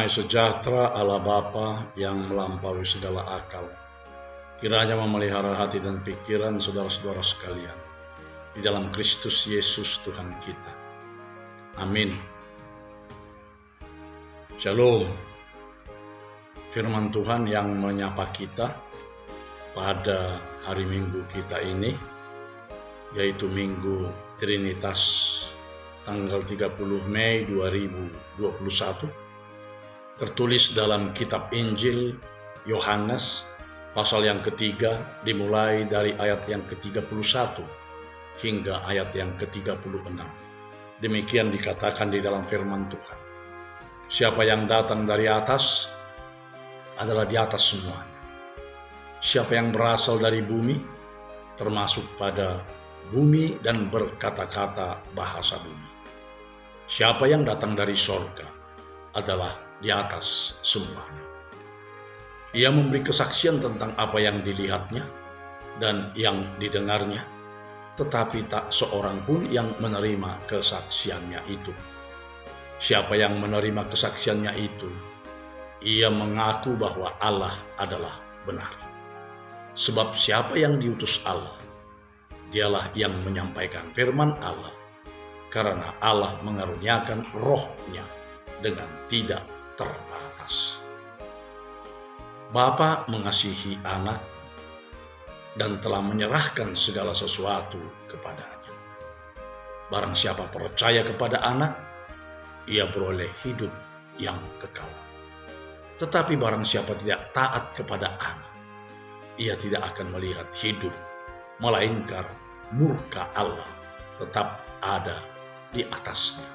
Damai sejahtera Allah Bapa yang melampaui segala akal, kiranya memelihara hati dan pikiran saudara-saudara sekalian di dalam Kristus Yesus Tuhan kita. Amin. Shalom. Firman Tuhan yang menyapa kita pada hari Minggu kita ini, yaitu Minggu Trinitas tanggal 30 Mei 2021, tertulis dalam kitab Injil Yohanes pasal yang ketiga, dimulai dari ayat yang ke-31 hingga ayat yang ke-36. Demikian dikatakan di dalam firman Tuhan. Siapa yang datang dari atas adalah di atas semuanya. Siapa yang berasal dari bumi, termasuk pada bumi dan berkata-kata bahasa bumi. Siapa yang datang dari sorga adalah di atas semuanya. Ia memberi kesaksian tentang apa yang dilihatnya dan yang didengarnya, tetapi tak seorang pun yang menerima kesaksiannya itu. Siapa yang menerima kesaksiannya itu, ia mengaku bahwa Allah adalah benar. Sebab siapa yang diutus Allah, dialah yang menyampaikan firman Allah, karena Allah mengaruniakan rohnya dengan tidak terbatas. Bapa mengasihi anak dan telah menyerahkan segala sesuatu kepadanya. Barang siapa percaya kepada anak, ia beroleh hidup yang kekal. Tetapi barang siapa tidak taat kepada anak, ia tidak akan melihat hidup, melainkan murka Allah tetap ada di atasnya.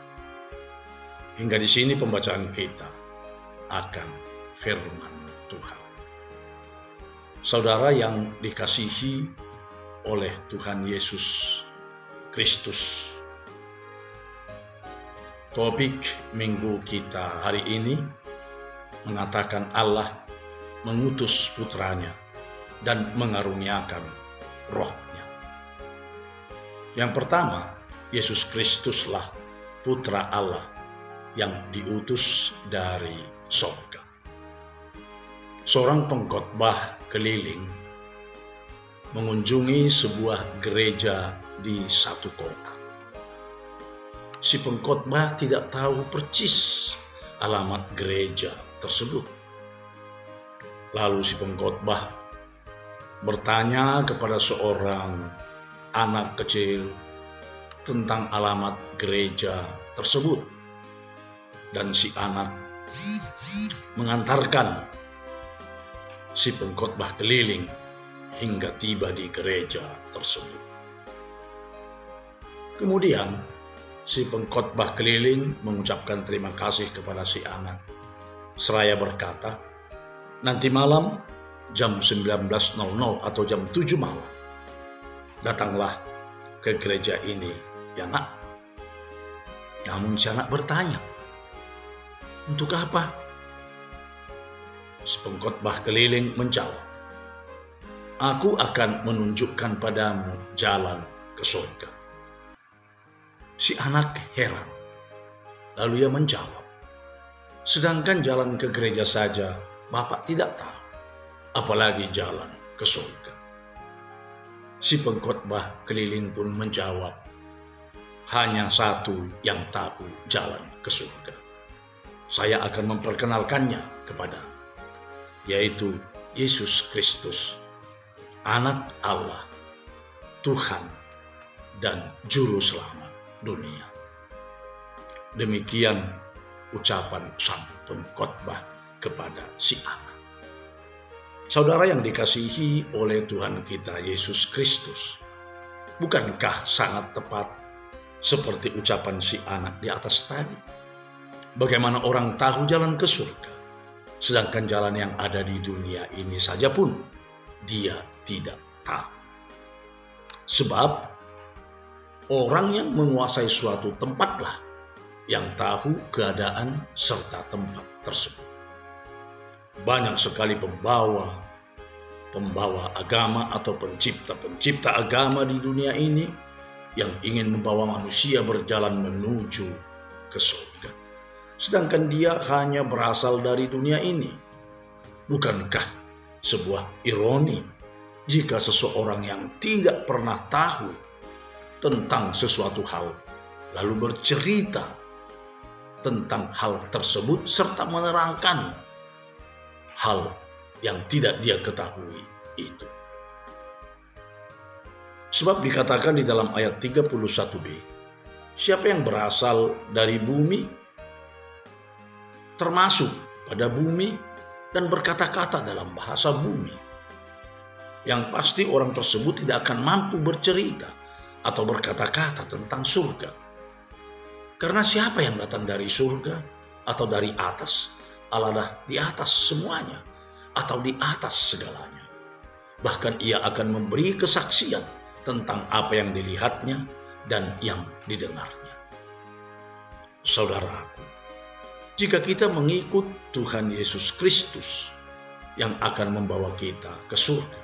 Hingga di sini pembacaan kita akan firman Tuhan. Saudara yang dikasihi oleh Tuhan Yesus Kristus, topik minggu kita hari ini mengatakan Allah mengutus putranya dan mengaruniakan rohnya. Yang pertama, Yesus Kristuslah putra Allah yang diutus dari sorga. Seorang pengkhotbah keliling mengunjungi sebuah gereja di satu kota. Si pengkhotbah tidak tahu persis alamat gereja tersebut. Lalu si pengkhotbah bertanya kepada seorang anak kecil tentang alamat gereja tersebut. Dan si anak mengantarkan si pengkhotbah keliling hingga tiba di gereja tersebut. Kemudian si pengkhotbah keliling mengucapkan terima kasih kepada si anak, seraya berkata, nanti malam jam 19.00 atau jam 7 malam, datanglah ke gereja ini ya nak. Namun si anak bertanya, untuk apa? Si pengkhotbah keliling menjawab, aku akan menunjukkan padamu jalan ke surga. Si anak heran. Lalu ia menjawab, sedangkan jalan ke gereja saja Bapak tidak tahu, apalagi jalan ke surga. Si pengkhotbah keliling pun menjawab, hanya satu yang tahu jalan ke surga. Saya akan memperkenalkannya kepada, yaitu Yesus Kristus, Anak Allah, Tuhan dan Juru Selamat dunia. Demikian ucapan sang pengkhotbah kepada si anak. Saudara yang dikasihi oleh Tuhan kita Yesus Kristus, bukankah sangat tepat seperti ucapan si anak di atas tadi? Bagaimana orang tahu jalan ke surga, sedangkan jalan yang ada di dunia ini saja pun dia tidak tahu. Sebab orang yang menguasai suatu tempatlah yang tahu keadaan serta tempat tersebut. Banyak sekali pembawa agama atau pencipta agama di dunia ini yang ingin membawa manusia berjalan menuju ke surga. sedangkan dia hanya berasal dari dunia ini. Bukankah sebuah ironi jika seseorang yang tidak pernah tahu tentang sesuatu hal lalu bercerita tentang hal tersebut serta menerangkan hal yang tidak dia ketahui itu. Sebab dikatakan di dalam ayat 31b, siapa yang berasal dari bumi, termasuk pada bumi dan berkata-kata dalam bahasa bumi. Yang pasti orang tersebut tidak akan mampu bercerita atau berkata-kata tentang surga. Karena siapa yang datang dari surga atau dari atas, Allah dah di atas semuanya atau di atas segalanya. Bahkan ia akan memberi kesaksian tentang apa yang dilihatnya dan yang didengarnya. Saudaraku, jika kita mengikut Tuhan Yesus Kristus yang akan membawa kita ke surga,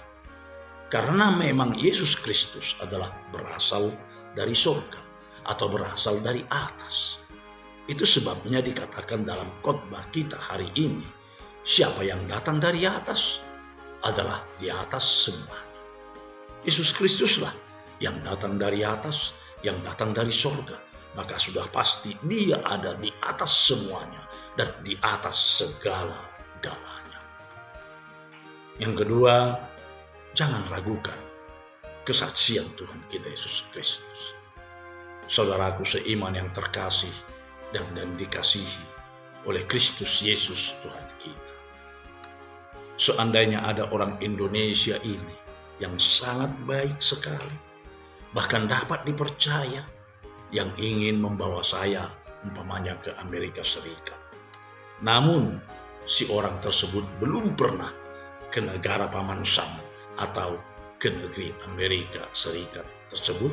karena memang Yesus Kristus adalah berasal dari surga atau berasal dari atas. Itu sebabnya dikatakan dalam khotbah kita hari ini, siapa yang datang dari atas adalah di atas semuanya. Yesus Kristuslah yang datang dari atas, yang datang dari surga. Maka sudah pasti dia ada di atas semuanya dan di atas segala-galanya. Yang kedua, jangan ragukan kesaksian Tuhan kita Yesus Kristus. Saudaraku seiman yang terkasih dan dikasihi oleh Kristus Yesus Tuhan kita. Seandainya ada orang Indonesia ini yang sangat baik sekali, bahkan dapat dipercaya, yang ingin membawa saya umpamanya ke Amerika Serikat. Namun si orang tersebut belum pernah ke negara Paman Sam atau ke negeri Amerika Serikat tersebut,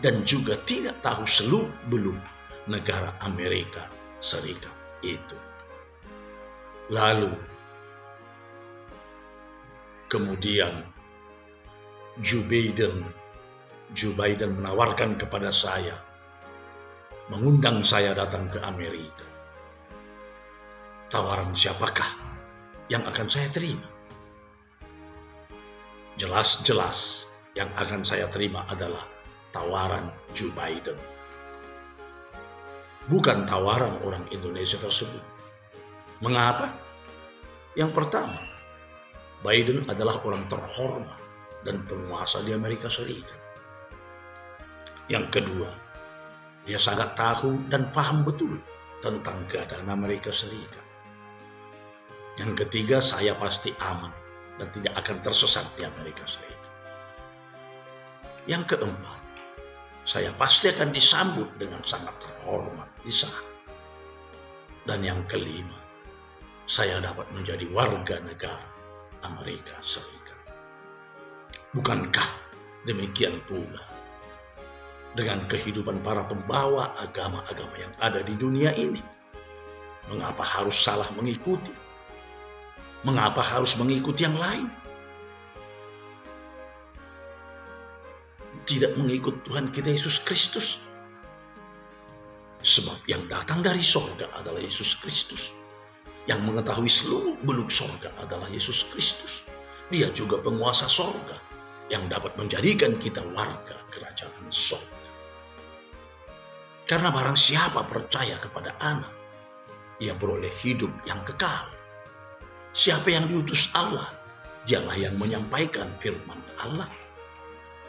dan juga tidak tahu seluk-beluk negara Amerika Serikat itu. Lalu kemudian Joe Biden menawarkan kepada saya, mengundang saya datang ke Amerika. Tawaran siapakah yang akan saya terima? Jelas-jelas yang akan saya terima adalah tawaran Joe Biden. Bukan tawaran orang Indonesia tersebut. Mengapa? Yang pertama, Biden adalah orang terhormat dan penguasa di Amerika Serikat. Yang kedua, dia sangat tahu dan paham betul tentang keadaan Amerika Serikat. Yang ketiga, saya pasti aman dan tidak akan tersesat di Amerika Serikat. Yang keempat, saya pasti akan disambut dengan sangat terhormat di sana. Dan yang kelima, saya dapat menjadi warga negara Amerika Serikat. Bukankah demikian pula dengan kehidupan para pembawa agama-agama yang ada di dunia ini? Mengapa harus salah mengikuti? Mengapa harus mengikuti yang lain? Tidak mengikut Tuhan kita Yesus Kristus. Sebab yang datang dari sorga adalah Yesus Kristus. Yang mengetahui seluruh beluk sorga adalah Yesus Kristus. Dia juga penguasa sorga yang dapat menjadikan kita warga kerajaan sorga. Karena barang siapa percaya kepada Anak, ia beroleh hidup yang kekal. Siapa yang diutus Allah, dialah yang menyampaikan firman Allah.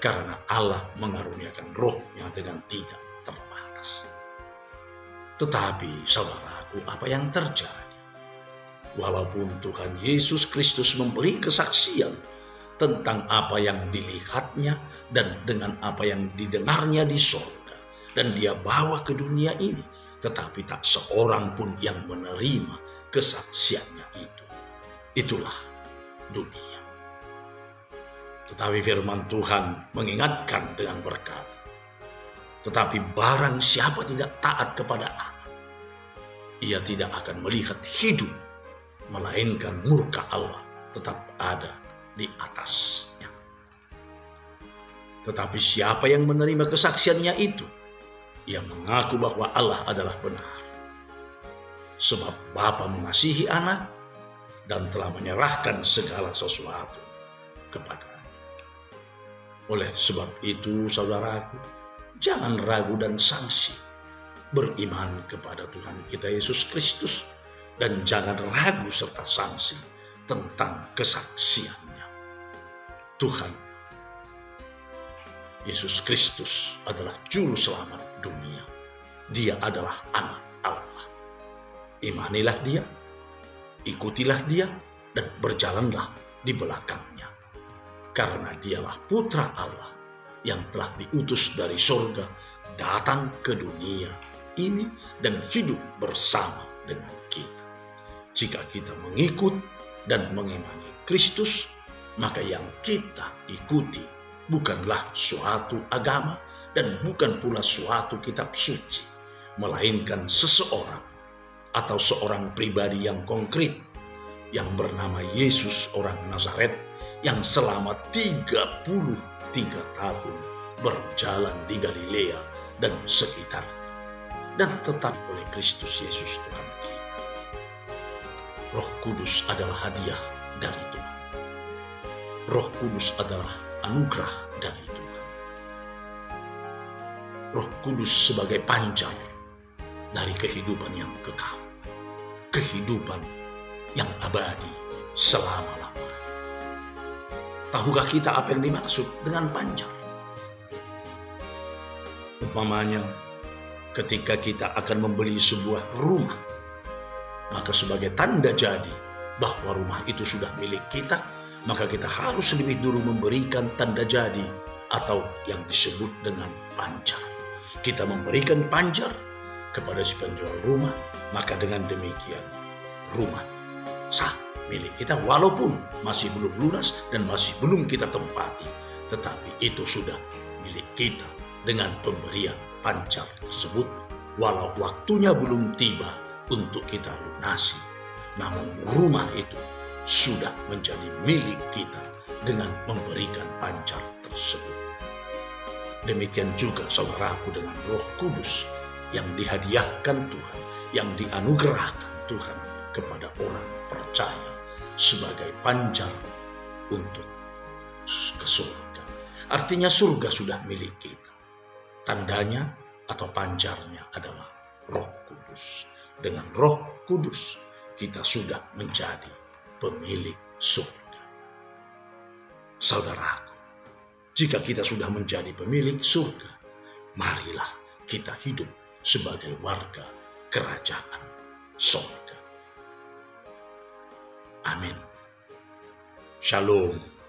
Karena Allah mengaruniakan rohnya dengan tidak terbatas. Tetapi saudaraku, apa yang terjadi? Walaupun Tuhan Yesus Kristus memberi kesaksian tentang apa yang dilihatnya dan dengan apa yang didengarnya di sorga, dan dia bawa ke dunia ini, tetapi tak seorang pun yang menerima kesaksiannya itu. Itulah dunia. Tetapi firman Tuhan mengingatkan dengan berkata, tetapi barang siapa tidak taat kepada Anak, ia tidak akan melihat hidup, melainkan murka Allah tetap ada di atasnya. Tetapi siapa yang menerima kesaksiannya itu, ia mengaku bahwa Allah adalah benar. sebab Bapa mengasihi anak dan telah menyerahkan segala sesuatu kepadanya. Oleh sebab itu, saudaraku, jangan ragu dan sangsi beriman kepada Tuhan kita Yesus Kristus, dan jangan ragu serta sangsi tentang kesaksiannya. Tuhan Yesus Kristus adalah juru selamat dunia. Dia adalah anak Allah. Imanilah dia, ikutilah dia, dan berjalanlah di belakangnya. Karena dialah putra Allah yang telah diutus dari sorga datang ke dunia ini dan hidup bersama dengan kita. Jika kita mengikut dan mengimani Kristus, maka yang kita ikuti bukanlah suatu agama dan bukan pula suatu kitab suci, melainkan seseorang atau seorang pribadi yang konkret yang bernama Yesus orang Nazaret, yang selama 33 tahun berjalan di Galilea dan sekitar, dan tetap oleh Kristus Yesus Tuhan kita. Roh Kudus adalah hadiah dari Tuhan. Roh Kudus adalah anugerah dari Tuhan. Roh Kudus sebagai pancar dari kehidupan yang kekal, kehidupan yang abadi selama-lamanya. Tahukah kita apa yang dimaksud dengan pancar? Umpamanya, ketika kita akan membeli sebuah rumah, maka sebagai tanda jadi bahwa rumah itu sudah milik kita, maka kita harus lebih dulu memberikan tanda jadi atau yang disebut dengan pancar. Kita memberikan pancar kepada si penjual rumah, maka dengan demikian rumah sah milik kita, walaupun masih belum lunas dan masih belum kita tempati, tetapi itu sudah milik kita dengan pemberian pancar tersebut, walau waktunya belum tiba untuk kita lunasi, namun rumah itu sudah menjadi milik kita dengan memberikan pancar tersebut. Demikian juga saudaraku dengan Roh Kudus yang dihadiahkan Tuhan, yang dianugerahkan Tuhan kepada orang percaya sebagai pancar untuk ke surga. Artinya surga sudah milik kita. Tandanya atau pancarnya adalah Roh Kudus. Dengan Roh Kudus kita sudah menjadi pemilik surga. Saudaraku, jika kita sudah menjadi pemilik surga, marilah kita hidup sebagai warga kerajaan surga. Amin. Shalom.